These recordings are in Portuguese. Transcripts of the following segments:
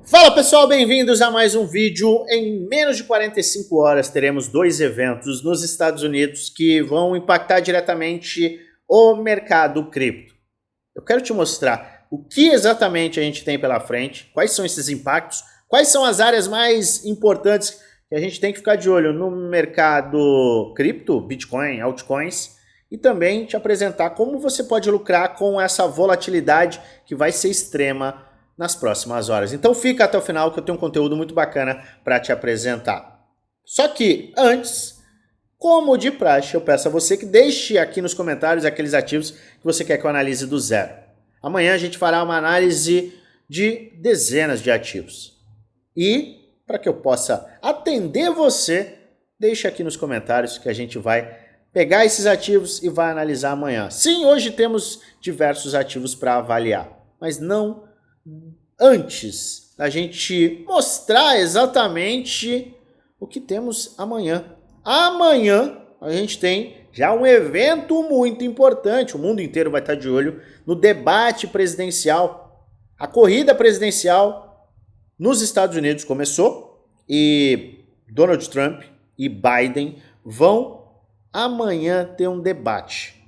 Fala pessoal, bem-vindos a mais um vídeo. Em menos de 45 horas teremos dois eventos nos Estados Unidos que vão impactar diretamente o mercado cripto. Eu quero te mostrar o que exatamente a gente tem pela frente, quais são esses impactos, quais são as áreas mais importantes que a gente tem que ficar de olho no mercado cripto, Bitcoin, altcoins, e também te apresentar como você pode lucrar com essa volatilidade que vai ser extrema nas próximas horas. Então fica até o final que eu tenho um conteúdo muito bacana para te apresentar. Só que antes, como de praxe, eu peço a você que deixe aqui nos comentários aqueles ativos que você quer que eu analise do zero. Amanhã a gente fará uma análise de dezenas de ativos. E para que eu possa atender você, deixe aqui nos comentários que a gente vai pegar esses ativos e vai analisar amanhã. Sim, hoje temos diversos ativos para avaliar, mas não antes da gente mostrar exatamente o que temos amanhã. Amanhã a gente tem já um evento muito importante, o mundo inteiro vai estar de olho no debate presidencial. A corrida presidencial nos Estados Unidos começou e Donald Trump e Biden vão amanhã ter um debate.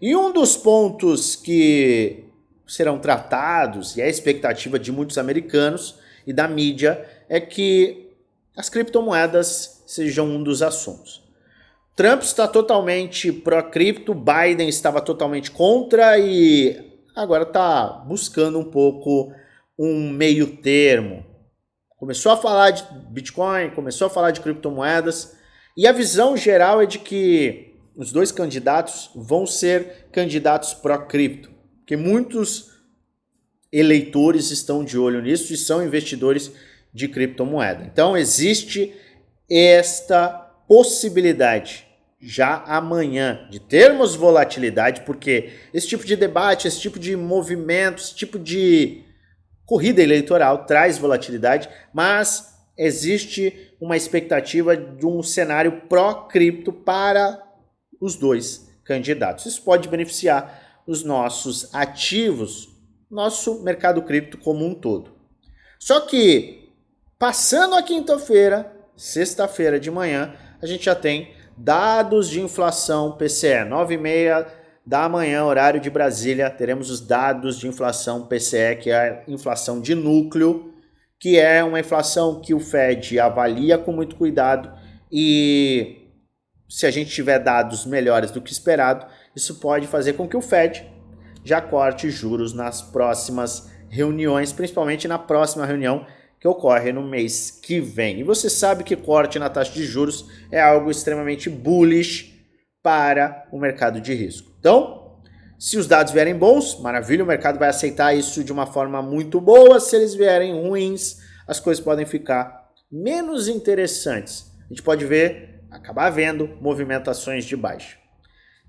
E um dos pontos que serão tratados, e é a expectativa de muitos americanos e da mídia, é que as criptomoedas sejam um dos assuntos. Trump está totalmente pró-cripto, Biden estava totalmente contra e agora está buscando um pouco um meio termo. Começou a falar de Bitcoin, começou a falar de criptomoedas, e a visão geral é de que os dois candidatos vão ser candidatos pró-cripto. Porque muitos eleitores estão de olho nisso e são investidores de criptomoeda. Então existe esta possibilidade já amanhã de termos volatilidade, porque esse tipo de debate, esse tipo de movimento, esse tipo de corrida eleitoral traz volatilidade, mas existe uma expectativa de um cenário pró-cripto para os dois candidatos. Isso pode beneficiar os nossos ativos, nosso mercado cripto como um todo. Só que, passando a quinta-feira, sexta-feira de manhã, a gente já tem dados de inflação PCE, 9h30 da manhã, horário de Brasília, teremos os dados de inflação PCE, que é a inflação de núcleo, que é uma inflação que o Fed avalia com muito cuidado e se a gente tiver dados melhores do que esperado, isso pode fazer com que o Fed já corte juros nas próximas reuniões, principalmente na próxima reunião que ocorre no mês que vem. E você sabe que corte na taxa de juros é algo extremamente bullish para o mercado de risco. Então, se os dados vierem bons, maravilha, o mercado vai aceitar isso de uma forma muito boa. Se eles vierem ruins, as coisas podem ficar menos interessantes. A gente pode acabar vendo movimentações de baixa.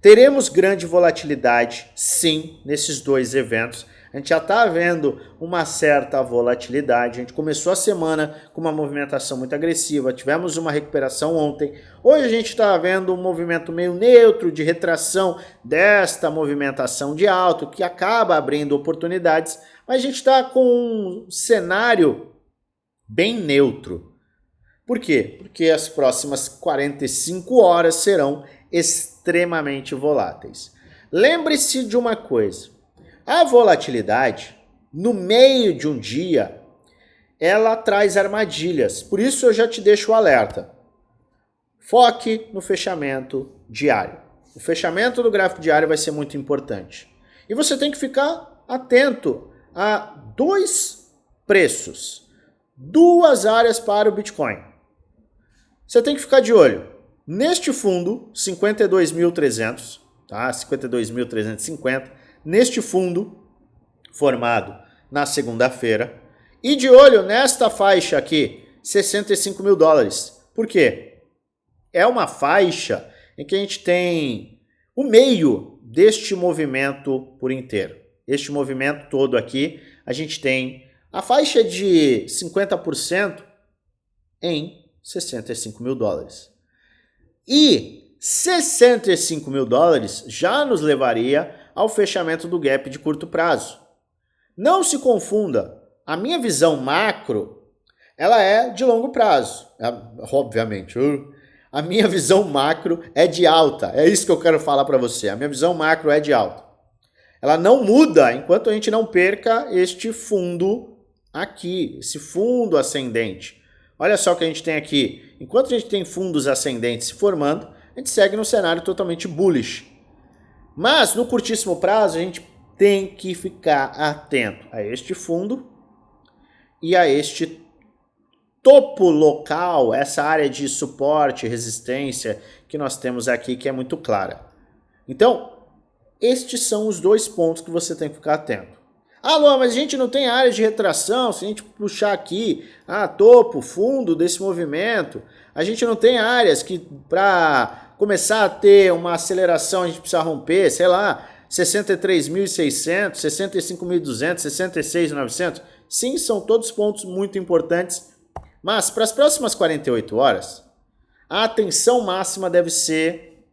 Teremos grande volatilidade, sim, nesses dois eventos. A gente já está vendo uma certa volatilidade. A gente começou a semana com uma movimentação muito agressiva. Tivemos uma recuperação ontem. Hoje a gente está vendo um movimento meio neutro de retração desta movimentação de alto, que acaba abrindo oportunidades. Mas a gente está com um cenário bem neutro. Por quê? Porque as próximas 45 horas serão extremamente voláteis. Lembre-se de uma coisa, a volatilidade no meio de um dia, ela traz armadilhas, por isso eu já te deixo o alerta. Foque no fechamento diário. O fechamento do gráfico diário vai ser muito importante. E você tem que ficar atento a dois preços, duas áreas para o Bitcoin. Você tem que ficar de olho neste fundo, 52.300, tá? 52.350, neste fundo formado na segunda-feira. E de olho nesta faixa aqui, 65 mil dólares. Por quê? É uma faixa em que a gente tem o meio deste movimento por inteiro. Este movimento todo aqui, a gente tem a faixa de 50% em 65 mil dólares. E 65 mil dólares já nos levaria ao fechamento do gap de curto prazo. Não se confunda, A minha visão macro, ela é de longo prazo, obviamente. A minha visão macro é de alta, é isso que eu quero falar para você. A minha visão macro é de alta. Ela não muda enquanto a gente não perca este fundo aqui, esse fundo ascendente. Olha só o que a gente tem aqui. Enquanto a gente tem fundos ascendentes se formando, a gente segue num cenário totalmente bullish. Mas no curtíssimo prazo a gente tem que ficar atento a este fundo e a este topo local, essa área de suporte, resistência que nós temos aqui, que é muito clara. Então, estes são os dois pontos que você tem que ficar atento. Ah, Luan, mas a gente não tem área de retração, se a gente puxar aqui, topo, fundo desse movimento, a gente não tem áreas que para começar a ter uma aceleração a gente precisa romper, sei lá, 63.600, 65.200, 66.900. Sim, são todos pontos muito importantes, mas para as próximas 48 horas, a atenção máxima deve ser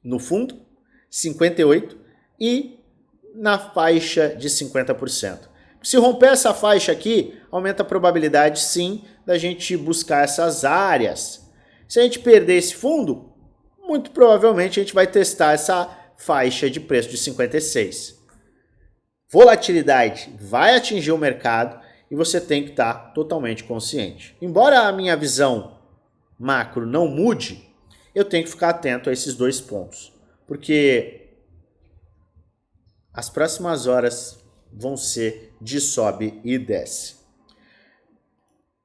no fundo, 58, e na faixa de 50%. Se romper essa faixa aqui, aumenta a probabilidade, sim, da gente buscar essas áreas. Se a gente perder esse fundo, muito provavelmente a gente vai testar essa faixa de preço de 56. Volatilidade vai atingir o mercado e você tem que estar totalmente consciente. Embora a minha visão macro não mude, eu tenho que ficar atento a esses dois pontos. Porque as próximas horas vão ser de sobe e desce.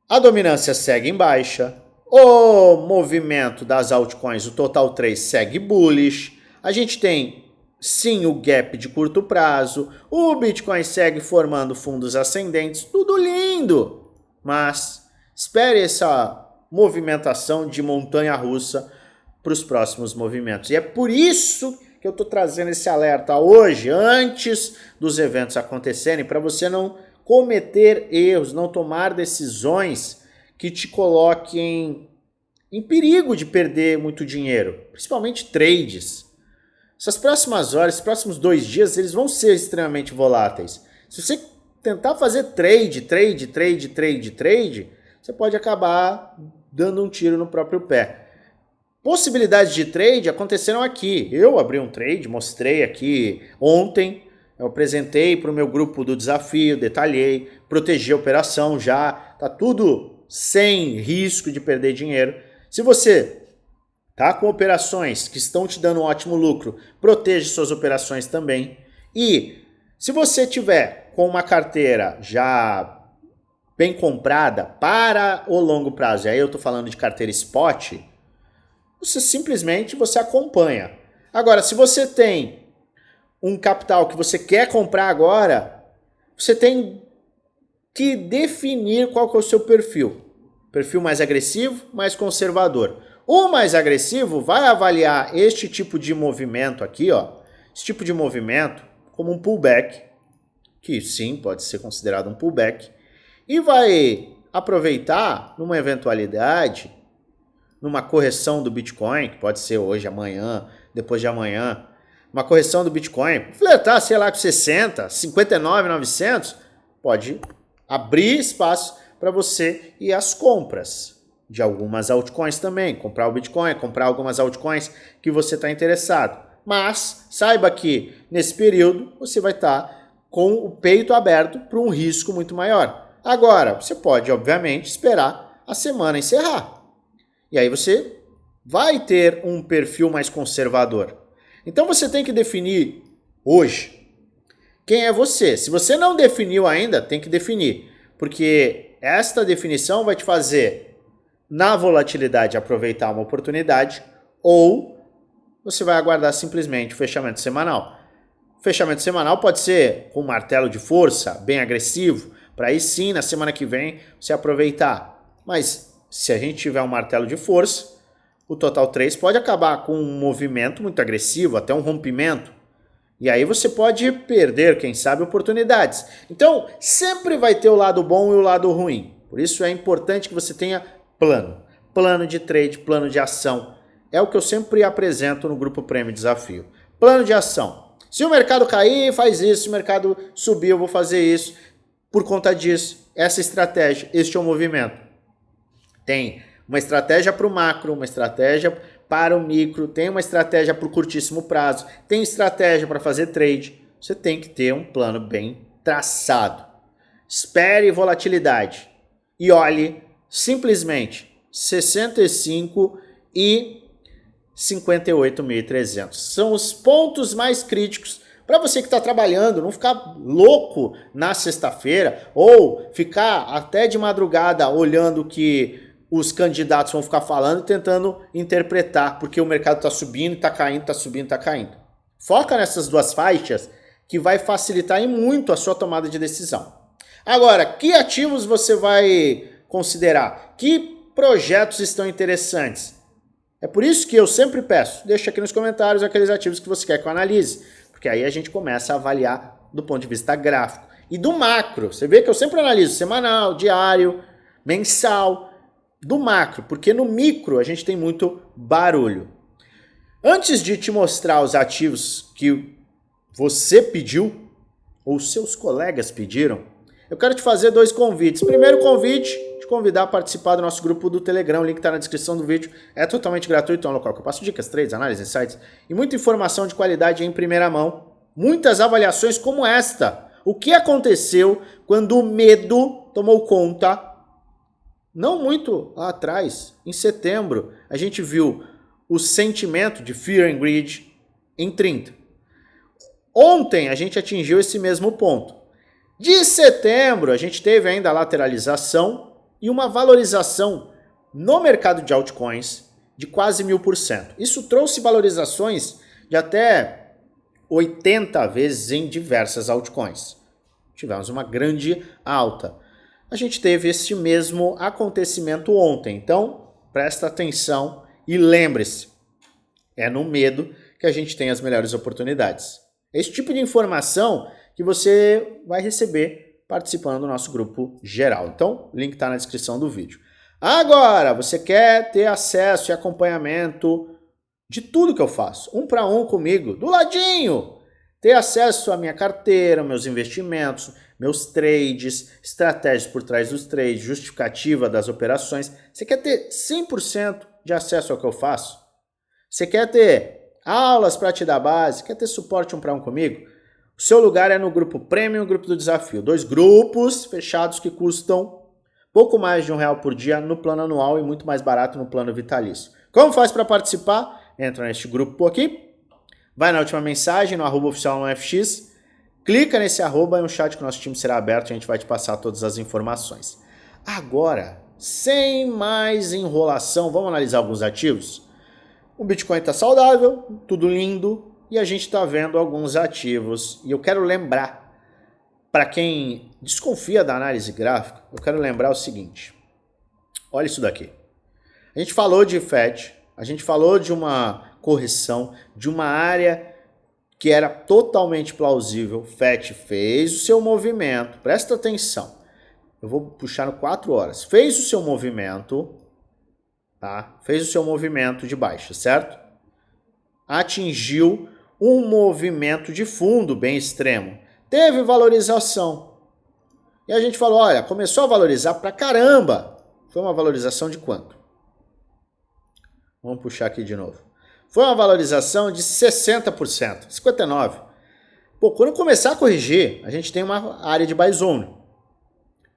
A dominância segue em baixa. O movimento das altcoins, o Total 3, segue bullish. A gente tem, sim, o gap de curto prazo. O Bitcoin segue formando fundos ascendentes. Tudo lindo! Mas espere essa movimentação de montanha-russa para os próximos movimentos. E é por isso que eu estou trazendo esse alerta hoje, antes dos eventos acontecerem, para você não cometer erros, não tomar decisões que te coloquem em perigo de perder muito dinheiro, principalmente trades. Essas próximas horas, esses próximos 2 dias, eles vão ser extremamente voláteis. Se você tentar fazer trade, você pode acabar dando um tiro no próprio pé. Possibilidades de trade aconteceram aqui. Eu abri um trade, mostrei aqui ontem, eu apresentei para o meu grupo do desafio, detalhei, protegi a operação já, tá tudo sem risco de perder dinheiro. Se você tá com operações que estão te dando um ótimo lucro, proteja suas operações também. E se você tiver com uma carteira já bem comprada para o longo prazo, e aí eu tô falando de carteira spot, você simplesmente acompanha. Agora, se você tem um capital que você quer comprar agora, você tem que definir qual que é o seu perfil. Perfil mais agressivo, mais conservador. O mais agressivo vai avaliar este tipo de movimento aqui, ó, esse tipo de movimento como um pullback, que sim, pode ser considerado um pullback, e vai aproveitar numa eventualidade, numa correção do Bitcoin, que pode ser hoje, amanhã, depois de amanhã, uma correção do Bitcoin, flertar, sei lá, com 60, 59.900, pode abrir espaço para você ir às compras de algumas altcoins também, comprar o Bitcoin, comprar algumas altcoins que você está interessado. Mas saiba que nesse período você vai estar com o peito aberto para um risco muito maior. Agora, você pode, obviamente, esperar a semana encerrar. E aí você vai ter um perfil mais conservador. Então você tem que definir hoje quem é você. Se você não definiu ainda, tem que definir. Porque esta definição vai te fazer, na volatilidade, aproveitar uma oportunidade, ou você vai aguardar simplesmente o fechamento semanal. O fechamento semanal pode ser com um martelo de força, bem agressivo, para aí sim, na semana que vem, você aproveitar. Mas se a gente tiver um martelo de força, o Total 3 pode acabar com um movimento muito agressivo, até um rompimento. E aí você pode perder, quem sabe, oportunidades. Então, sempre vai ter o lado bom e o lado ruim. Por isso é importante que você tenha plano. Plano de trade, plano de ação. É o que eu sempre apresento no Grupo Prêmio Desafio. Plano de ação. Se o mercado cair, faz isso. Se o mercado subir, eu vou fazer isso. Por conta disso, essa estratégia, este é o movimento. Tem uma estratégia para o macro, uma estratégia para o micro, tem uma estratégia para o curtíssimo prazo, tem estratégia para fazer trade. Você tem que ter um plano bem traçado. Espere volatilidade e olhe simplesmente 65 e 58.300. São os pontos mais críticos para você que está trabalhando, não ficar louco na sexta-feira ou ficar até de madrugada olhando o que os candidatos vão ficar falando e tentando interpretar, porque o mercado está subindo, está caindo, está subindo, está caindo. Foca nessas duas faixas que vai facilitar e muito a sua tomada de decisão. Agora, que ativos você vai considerar? Que projetos estão interessantes? É por isso que eu sempre peço, deixa aqui nos comentários aqueles ativos que você quer que eu analise, porque aí a gente começa a avaliar do ponto de vista gráfico. E do macro, você vê que eu sempre analiso semanal, diário, mensal, do macro, porque no micro a gente tem muito barulho. Antes de te mostrar os ativos que você pediu, ou seus colegas pediram, eu quero te fazer dois convites. Primeiro convite, te convidar a participar do nosso grupo do Telegram, o link está na descrição do vídeo, é totalmente gratuito, é um local que eu passo dicas, trades, análises, insights e muita informação de qualidade em primeira mão. Muitas avaliações como esta. O que aconteceu quando o medo tomou conta? Não muito lá atrás, em setembro, a gente viu o sentimento de Fear and Greed em 30. Ontem a gente atingiu esse mesmo ponto. De setembro, a gente teve ainda a lateralização e uma valorização no mercado de altcoins de quase 1000%. Isso trouxe valorizações de até 80 vezes em diversas altcoins. Tivemos uma grande alta. A gente teve esse mesmo acontecimento ontem. Então, presta atenção e lembre-se, é no medo que a gente tem as melhores oportunidades. Esse tipo de informação que você vai receber participando do nosso grupo geral. Então, o link está na descrição do vídeo. Agora, você quer ter acesso e acompanhamento de tudo que eu faço, um para um comigo, do ladinho. Ter acesso à minha carteira, meus investimentos, meus trades, estratégias por trás dos trades, justificativa das operações. Você quer ter 100% de acesso ao que eu faço? Você quer ter aulas para te dar base? Quer ter suporte um para um comigo? O seu lugar é no grupo Premium e o grupo do Desafio. 2 grupos fechados que custam pouco mais de R$1 por dia no plano anual e muito mais barato no plano vitalício. Como faz para participar? Entra neste grupo aqui, vai na última mensagem, no @oficial no FX, clica nesse arroba e um chat que o nosso time será aberto e a gente vai te passar todas as informações. Agora, sem mais enrolação, vamos analisar alguns ativos? O Bitcoin está saudável, tudo lindo, e a gente está vendo alguns ativos. E eu quero lembrar, para quem desconfia da análise gráfica, eu quero lembrar o seguinte. Olha isso daqui. A gente falou de FED, a gente falou de uma correção, de uma área que era totalmente plausível. FED fez o seu movimento, presta atenção. Eu vou puxar no 4 horas. Fez o seu movimento, tá? Fez o seu movimento de baixa, certo? Atingiu um movimento de fundo bem extremo. Teve valorização. E a gente falou, olha, começou a valorizar pra caramba. Foi uma valorização de quanto? Vamos puxar aqui de novo. Foi uma valorização de 60%, 59%. Pô, quando começar a corrigir, a gente tem uma área de buy zone.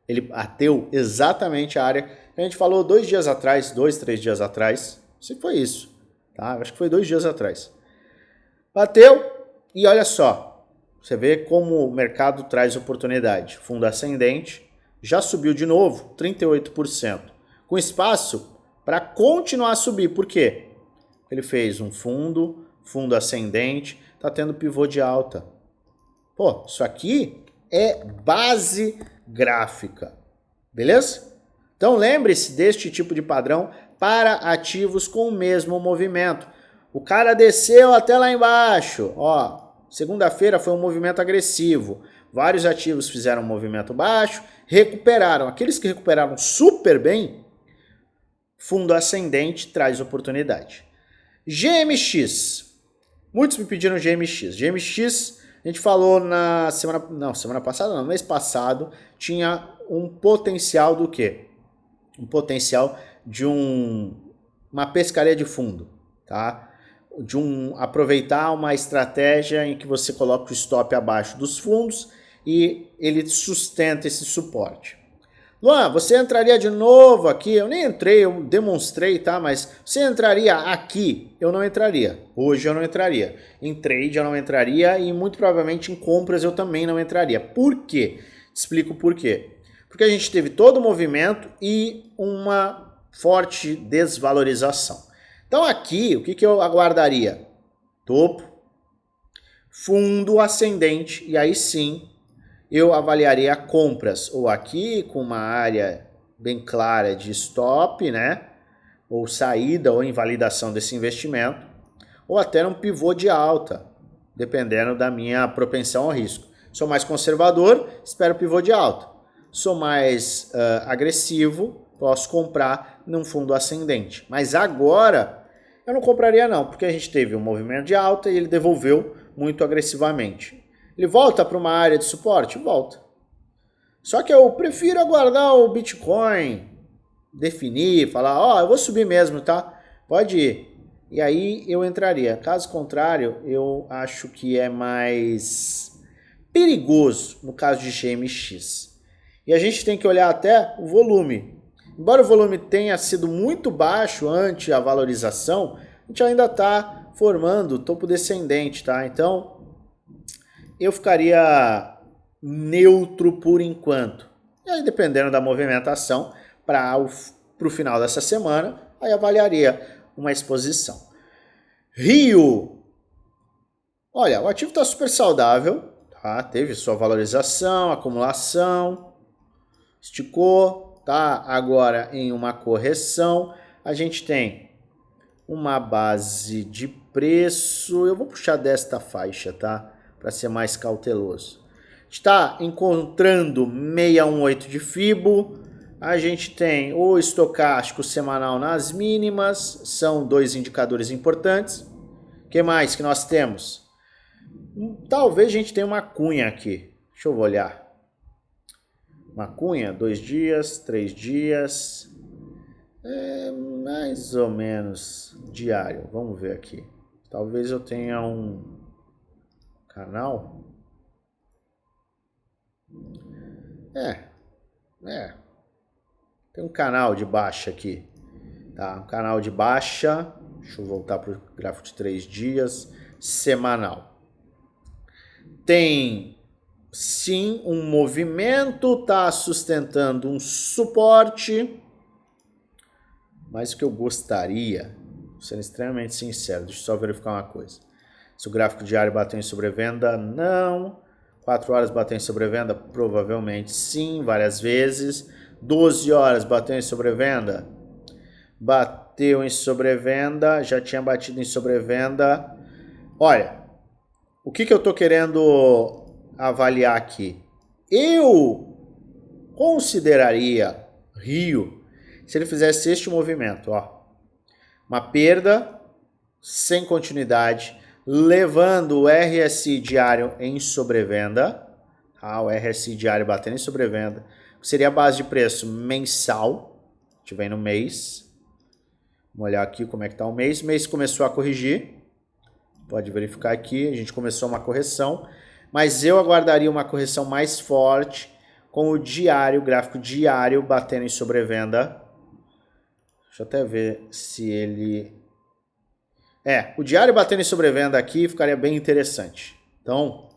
Ele bateu exatamente a área que a gente falou 2 dias atrás, 2, 3 dias atrás. Se foi isso, tá? Acho que foi 2 dias atrás. Bateu e olha só, você vê como o mercado traz oportunidade. Fundo ascendente já subiu de novo, 38%, com espaço para continuar a subir. Por quê? Ele fez um fundo ascendente, está tendo pivô de alta. Pô, isso aqui é base gráfica, beleza? Então lembre-se deste tipo de padrão para ativos com o mesmo movimento. O cara desceu até lá embaixo, ó, segunda-feira foi um movimento agressivo. Vários ativos fizeram um movimento baixo, recuperaram. Aqueles que recuperaram super bem, fundo ascendente traz oportunidade. GMX. Muitos me pediram GMX. GMX A gente falou semana passada não, mês passado, tinha um potencial do quê? Um potencial de uma pescaria de fundo, tá? Aproveitar uma estratégia em que você coloca o stop abaixo dos fundos e ele sustenta esse suporte. Luan, você entraria de novo aqui? Eu nem entrei, eu demonstrei, tá? Mas você entraria aqui? Eu não entraria. Hoje eu não entraria. Em trade eu não entraria e muito provavelmente em compras eu também não entraria. Por quê? Explico por quê. Porque a gente teve todo o movimento e uma forte desvalorização. Então aqui, o que eu aguardaria? Topo, fundo ascendente e aí sim eu avaliaria compras ou aqui com uma área bem clara de stop, né? Ou saída ou invalidação desse investimento, ou até um pivô de alta, dependendo da minha propensão ao risco. Sou mais conservador, espero pivô de alta. Sou mais agressivo, posso comprar num fundo ascendente. Mas agora eu não compraria não, porque a gente teve um movimento de alta e ele devolveu muito agressivamente. Ele volta para uma área de suporte? Volta. Só que eu prefiro aguardar o Bitcoin, definir, falar, eu vou subir mesmo, tá? Pode ir. E aí eu entraria. Caso contrário, eu acho que é mais perigoso no caso de GMX. E a gente tem que olhar até o volume. Embora o volume tenha sido muito baixo ante a valorização, a gente ainda está formando topo descendente, tá? Então, eu ficaria neutro por enquanto. E aí, dependendo da movimentação, para o final dessa semana, aí avaliaria uma exposição. Rio. Olha, o ativo está super saudável, tá? Teve sua valorização, acumulação, esticou, tá? Agora em uma correção, a gente tem uma base de preço, eu vou puxar desta faixa, tá? Para ser mais cauteloso. Está encontrando 618 de Fibo. A gente tem o estocástico semanal nas mínimas. São dois indicadores importantes. O que mais que nós temos? Talvez a gente tenha uma cunha aqui. Deixa eu olhar. Uma cunha, 2 dias, 3 dias. Mais ou menos diário. Vamos ver aqui. Talvez eu tenha um canal. Tem um canal de baixa aqui, tá? Um canal de baixa, deixa eu voltar para o gráfico de 3 dias, semanal. Tem, sim, um movimento, tá sustentando um suporte, mas o que eu gostaria, sendo extremamente sincero, deixa eu só verificar uma coisa. Se o gráfico diário bateu em sobrevenda, não. 4 horas bateu em sobrevenda? Provavelmente sim, várias vezes. 12 horas bateu em sobrevenda? Bateu em sobrevenda, já tinha batido em sobrevenda. Olha, o que eu estou querendo avaliar aqui? Eu consideraria Rio se ele fizesse este movimento, ó. Uma perda sem continuidade, levando o RSI diário em sobrevenda, tá? O RSI diário batendo em sobrevenda, seria a base de preço mensal, a gente vem no mês, vamos olhar aqui como é que está o mês. O mês começou a corrigir, pode verificar aqui, a gente começou uma correção, mas eu aguardaria uma correção mais forte com o diário, o gráfico diário batendo em sobrevenda. Deixa eu até ver se ele... o diário batendo em sobrevenda aqui ficaria bem interessante. Então,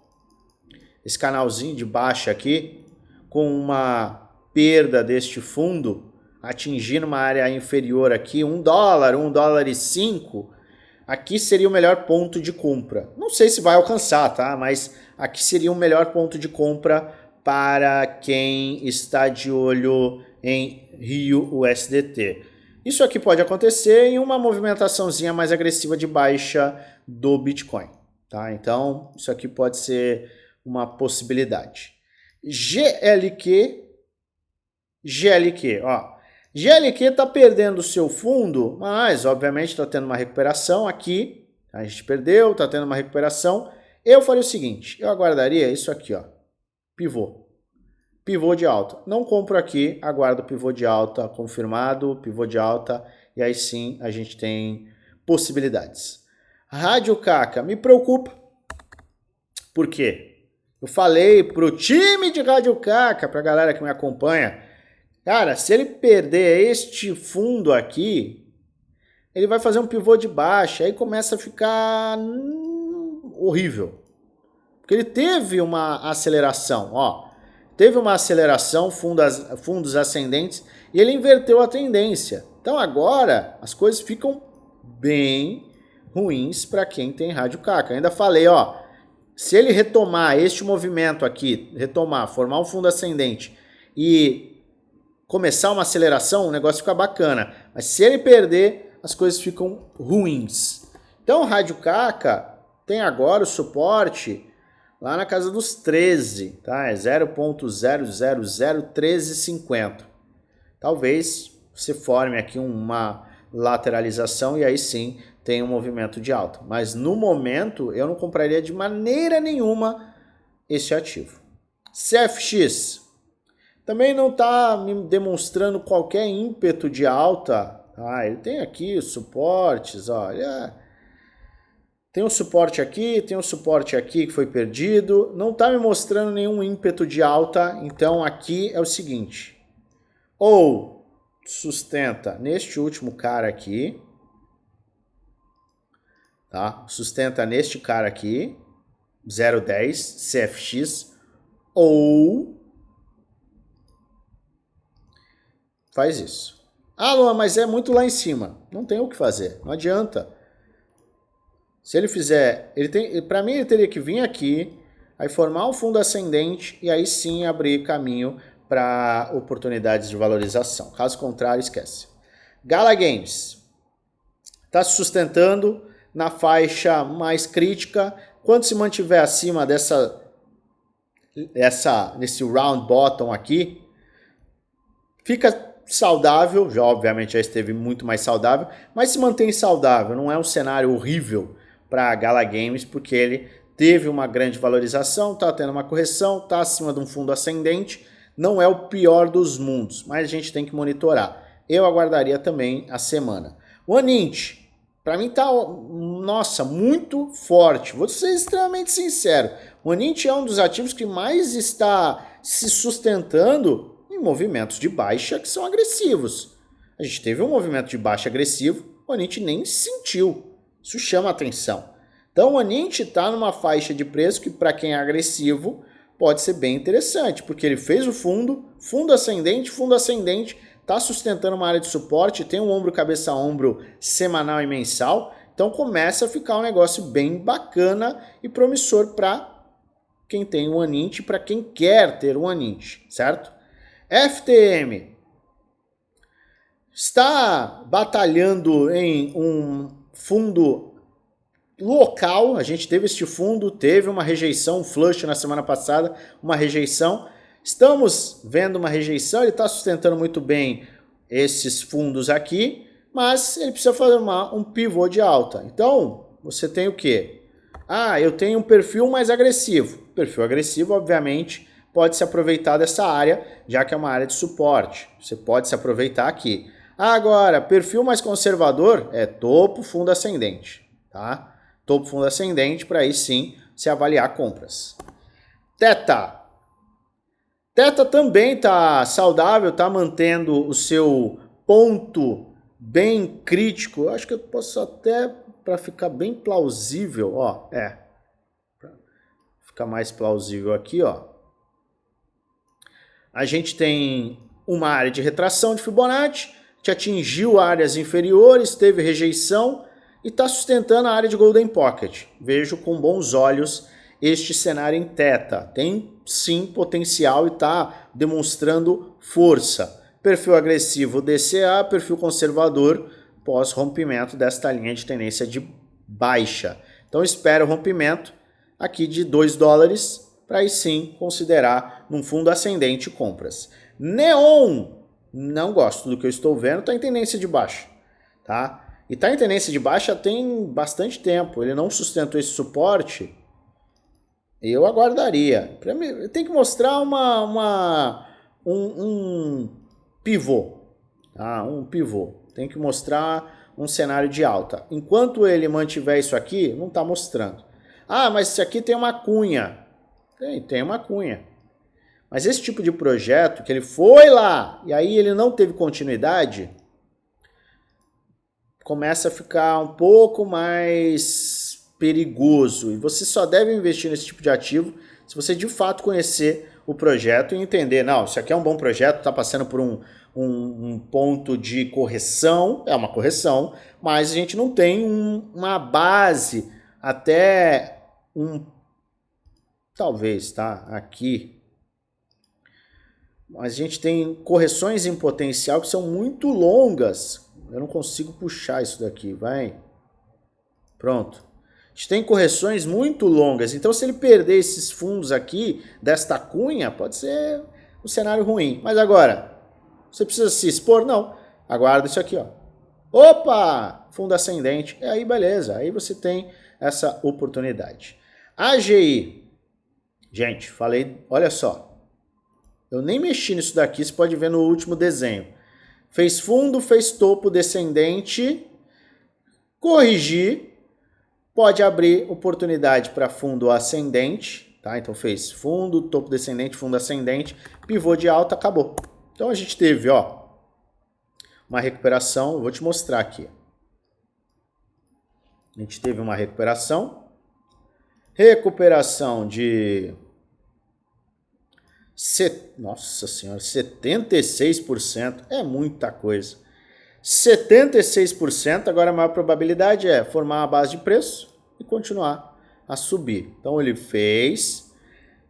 esse canalzinho de baixa aqui, com uma perda deste fundo, atingindo uma área inferior aqui, $1, $1,05, aqui seria o melhor ponto de compra. Não sei se vai alcançar, tá? Mas aqui seria o melhor ponto de compra para quem está de olho em Rio USDT. Isso aqui pode acontecer em uma movimentaçãozinha mais agressiva de baixa do Bitcoin, tá? Então, isso aqui pode ser uma possibilidade. GLQ, ó. GLQ está perdendo o seu fundo, mas, obviamente, está tendo uma recuperação aqui. A gente perdeu, está tendo uma recuperação. Eu faria o seguinte, eu aguardaria isso aqui, ó, pivô. Pivô de alta. Não compro aqui, aguardo pivô de alta confirmado, pivô de alta, e aí sim a gente tem possibilidades. Rádio Caca, me preocupa. Por quê? Eu falei pro time de Rádio Caca, pra galera que me acompanha, cara, se ele perder este fundo aqui, ele vai fazer um pivô de baixa, aí começa a ficar horrível. Porque ele teve uma aceleração, ó. Teve uma aceleração, fundos ascendentes, e ele inverteu a tendência. Então agora as coisas ficam bem ruins para quem tem Rádio Caca. Ainda falei, ó, se ele retomar este movimento aqui, formar um fundo ascendente e começar uma aceleração, o negócio fica bacana. Mas se ele perder, as coisas ficam ruins. Então, Rádio Caca tem agora o suporte lá na casa dos 13, tá? É 0.0001350. Talvez você forme aqui uma lateralização e aí sim tem um movimento de alta. Mas no momento eu não compraria de maneira nenhuma esse ativo. CFX também não está me demonstrando qualquer ímpeto de alta. Ah, ele tem aqui os suportes, olha. Tem um suporte aqui que foi perdido. Não está me mostrando nenhum ímpeto de alta. Então aqui é o seguinte. Ou sustenta neste último cara aqui. Tá? Sustenta neste cara aqui. 0,10 CFX. Ou faz isso. Ah, Luan, mas é muito lá em cima. Não tem o que fazer. Não adianta. Se ele fizer, para mim ele teria que vir aqui, aí formar um fundo ascendente e aí sim abrir caminho para oportunidades de valorização. Caso contrário, esquece. Gala Games está se sustentando na faixa mais crítica. Quando se mantiver acima nesse round bottom aqui, fica saudável, já obviamente já esteve muito mais saudável, mas se mantém saudável, não é um cenário horrível para a Gala Games, porque ele teve uma grande valorização, está tendo uma correção, está acima de um fundo ascendente, não é o pior dos mundos, mas a gente tem que monitorar. Eu aguardaria também a semana. O Anint, para mim tá, nossa, muito forte, vou ser extremamente sincero, o Anint é um dos ativos que mais está se sustentando em movimentos de baixa que são agressivos. A gente teve um movimento de baixa agressivo, o Anint nem sentiu. Isso chama atenção. Então o Anint está numa faixa de preço que para quem é agressivo pode ser bem interessante, porque ele fez o fundo ascendente, está sustentando uma área de suporte, tem um ombro cabeça a ombro semanal e mensal, então começa a ficar um negócio bem bacana e promissor para quem tem o Anint, para quem quer ter o Anint, certo? FTM está batalhando em um fundo local, a gente teve este fundo, teve uma rejeição, um flush na semana passada, uma rejeição, estamos vendo uma rejeição, ele está sustentando muito bem esses fundos aqui, mas ele precisa formar um pivô de alta. Então, você tem o quê? Ah, eu tenho um perfil mais agressivo. O perfil agressivo, obviamente, pode se aproveitar dessa área, já que é uma área de suporte. Você pode se aproveitar aqui. Agora, perfil mais conservador é topo, fundo ascendente, tá? Topo, fundo ascendente, para aí sim se avaliar compras. Teta também está saudável, está mantendo o seu ponto bem crítico. Acho que eu posso até, para ficar bem plausível, ó, para ficar mais plausível aqui, ó. A gente tem uma área de retração de Fibonacci, que atingiu áreas inferiores, teve rejeição e está sustentando a área de Golden Pocket. Vejo com bons olhos este cenário em Teta. Tem sim potencial e está demonstrando força. Perfil agressivo DCA, perfil conservador pós-rompimento desta linha de tendência de baixa. Então espero o rompimento aqui de $2 para aí sim considerar num fundo ascendente compras. Neon, não gosto do que eu estou vendo, está em tendência de baixa, tá? E está em tendência de baixa tem bastante tempo, ele não sustentou esse suporte Eu aguardaria. Tem que mostrar um pivô. Tá? Um pivô. Tem que mostrar um cenário de alta. Enquanto ele mantiver isso aqui, não está mostrando. Ah, mas isso aqui tem uma cunha. Tem uma cunha. Mas esse tipo de projeto, que ele foi lá e aí ele não teve continuidade, começa a ficar um pouco mais perigoso. E você só deve investir nesse tipo de ativo se você de fato conhecer o projeto e entender, não, isso aqui é um bom projeto, está passando por um ponto de correção, é uma correção, mas a gente não tem uma base até talvez, tá? Aqui. Mas a gente tem correções em potencial que são muito longas. Eu não consigo puxar isso daqui, vai. Pronto. A gente tem correções muito longas. Então, se ele perder esses fundos aqui, desta cunha, pode ser um cenário ruim. Mas agora, você precisa se expor? Não. Aguarda isso aqui, ó. Opa! Fundo ascendente. E aí, beleza. Aí você tem essa oportunidade. AGI. Gente, falei, olha só. Eu nem mexi nisso daqui, você pode ver no último desenho. Fez fundo, fez topo descendente, corrigir, pode abrir oportunidade para fundo ascendente, tá? Então fez fundo, topo descendente, fundo ascendente, pivô de alta, acabou. Então a gente teve, ó, uma recuperação, eu vou te mostrar aqui. A gente teve uma recuperação de... Nossa senhora, 76% é muita coisa. 76%, agora a maior probabilidade é formar uma base de preço e continuar a subir. Então ele fez,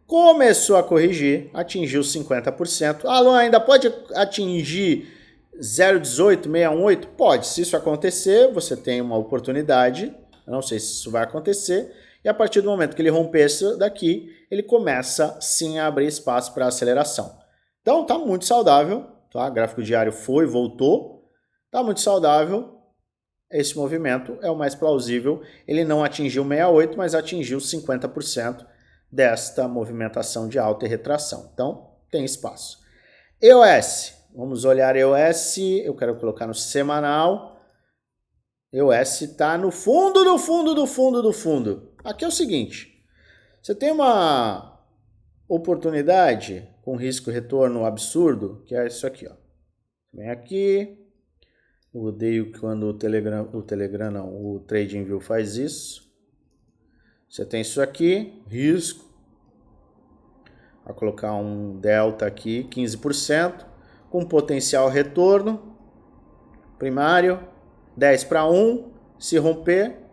começou a corrigir, atingiu 50%. Alô, ainda pode atingir 0,18, 618? Pode, se isso acontecer, você tem uma oportunidade. Eu não sei se isso vai acontecer. E a partir do momento que ele romper isso daqui, ele começa sim a abrir espaço para aceleração. Então tá muito saudável, tá? Gráfico diário foi, voltou, tá muito saudável. Esse movimento é o mais plausível. Ele não atingiu 68, mas atingiu 50% desta movimentação de alta e retração. Então tem espaço. EOS, vamos olhar EOS, eu quero colocar no semanal. EOS está no fundo do fundo do fundo do fundo. Aqui é o seguinte, você tem uma oportunidade com risco e retorno absurdo, que é isso aqui, ó. Vem aqui, eu odeio quando o TradingView faz isso. Você tem isso aqui, risco, vou colocar um delta aqui, 15%, com potencial retorno, primário, 10 para 1, se romper,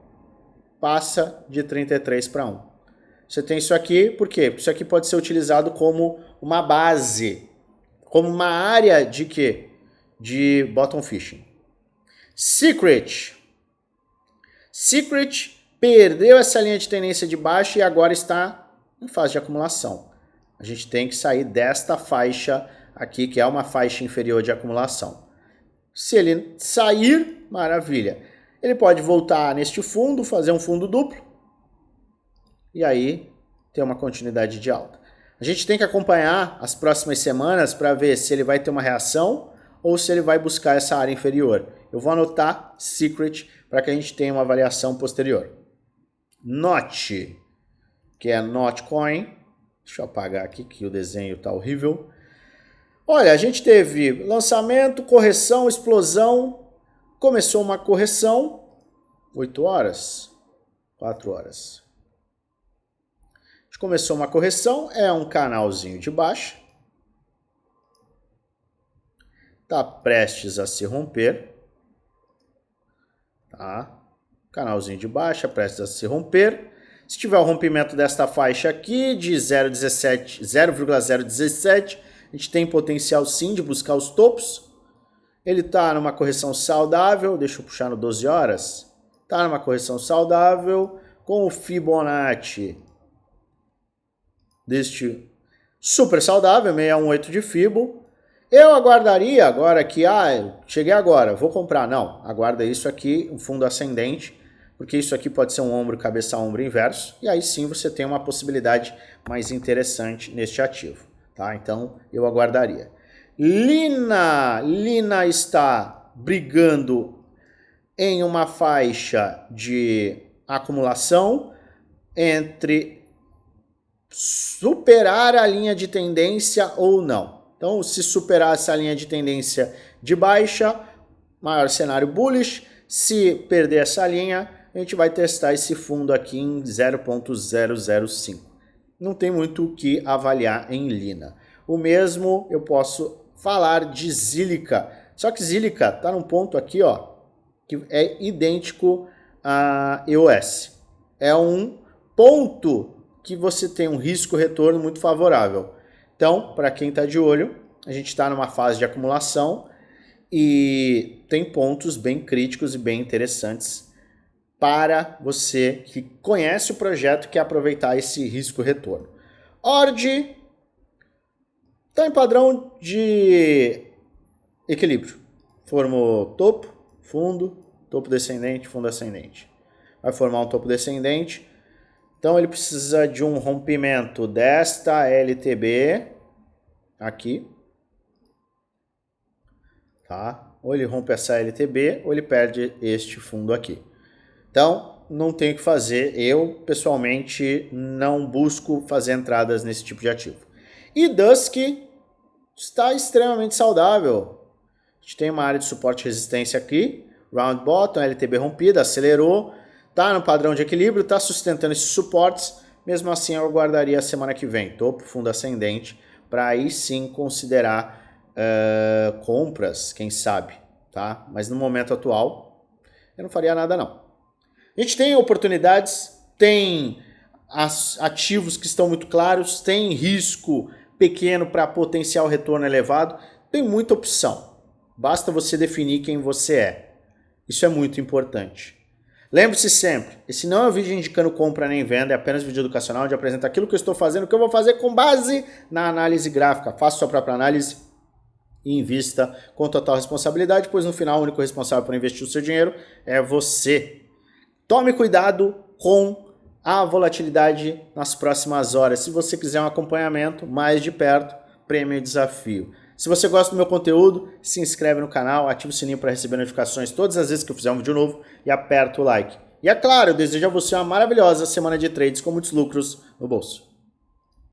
passa de 33 para 1. Você tem isso aqui, por quê? Porque isso aqui pode ser utilizado como uma base, como uma área de quê? De bottom fishing. Secret perdeu essa linha de tendência de baixa e agora está em fase de acumulação. A gente tem que sair desta faixa aqui, que é uma faixa inferior de acumulação. Se ele sair, maravilha. Ele pode voltar neste fundo, fazer um fundo duplo e aí ter uma continuidade de alta. A gente tem que acompanhar as próximas semanas para ver se ele vai ter uma reação ou se ele vai buscar essa área inferior. Eu vou anotar Secret para que a gente tenha uma avaliação posterior. NOT, que é Notcoin. Deixa eu apagar aqui que o desenho está horrível. Olha, a gente teve lançamento, correção, explosão. Começou uma correção, 8 horas, 4 horas. A gente começou uma correção, é um canalzinho de baixa. Está prestes a se romper. Tá? Canalzinho de baixa, prestes a se romper. Se tiver o rompimento desta faixa aqui de 0,017, a gente tem potencial sim de buscar os topos. Ele está numa correção saudável, deixa eu puxar no 12 horas. Está numa correção saudável com o Fibonacci deste super saudável, 618 de Fibo. Eu aguardaria agora que, cheguei agora, vou comprar. Não, aguarda isso aqui, um fundo ascendente porque isso aqui pode ser um ombro, cabeça, ombro inverso, e aí sim você tem uma possibilidade mais interessante neste ativo, tá? Então eu aguardaria. Lina está brigando em uma faixa de acumulação entre superar a linha de tendência ou não. Então, se superar essa linha de tendência de baixa, maior cenário bullish. Se perder essa linha, a gente vai testar esse fundo aqui em 0.005. Não tem muito o que avaliar em Lina. O mesmo eu posso falar de Zilliqa. Só que Zilliqa está num ponto aqui, ó, que é idêntico a EOS. É um ponto que você tem um risco-retorno muito favorável. Então, para quem está de olho, a gente está numa fase de acumulação e tem pontos bem críticos e bem interessantes para você que conhece o projeto e quer aproveitar esse risco-retorno. ORD está em padrão de equilíbrio. Formou topo, fundo, topo descendente, fundo ascendente. Vai formar um topo descendente. Então ele precisa de um rompimento desta LTB aqui, tá? Ou ele rompe essa LTB ou ele perde este fundo aqui. Então não tem o que fazer. Eu pessoalmente não busco fazer entradas nesse tipo de ativo. E Dusk está extremamente saudável. A gente tem uma área de suporte e resistência aqui, round bottom, LTB rompida, acelerou. Tá no padrão de equilíbrio, tá sustentando esses suportes, mesmo assim eu aguardaria a semana que vem, topo, fundo ascendente, para aí sim considerar compras, quem sabe, tá? Mas no momento atual, eu não faria nada não. A gente tem oportunidades, tem ativos que estão muito claros, tem risco pequeno para potencial retorno elevado, tem muita opção. Basta você definir quem você é. Isso é muito importante. Lembre-se sempre, esse não é um vídeo indicando compra nem venda, é apenas um vídeo educacional onde apresenta aquilo que eu estou fazendo, o que eu vou fazer com base na análise gráfica. Faça sua própria análise e invista com total responsabilidade, pois no final o único responsável por investir o seu dinheiro é você. Tome cuidado com a volatilidade nas próximas horas. Se você quiser um acompanhamento mais de perto, prêmio e desafio. Se você gosta do meu conteúdo, se inscreve no canal, ativa o sininho para receber notificações todas as vezes que eu fizer um vídeo novo e aperta o like. E é claro, eu desejo a você uma maravilhosa semana de trades com muitos lucros no bolso.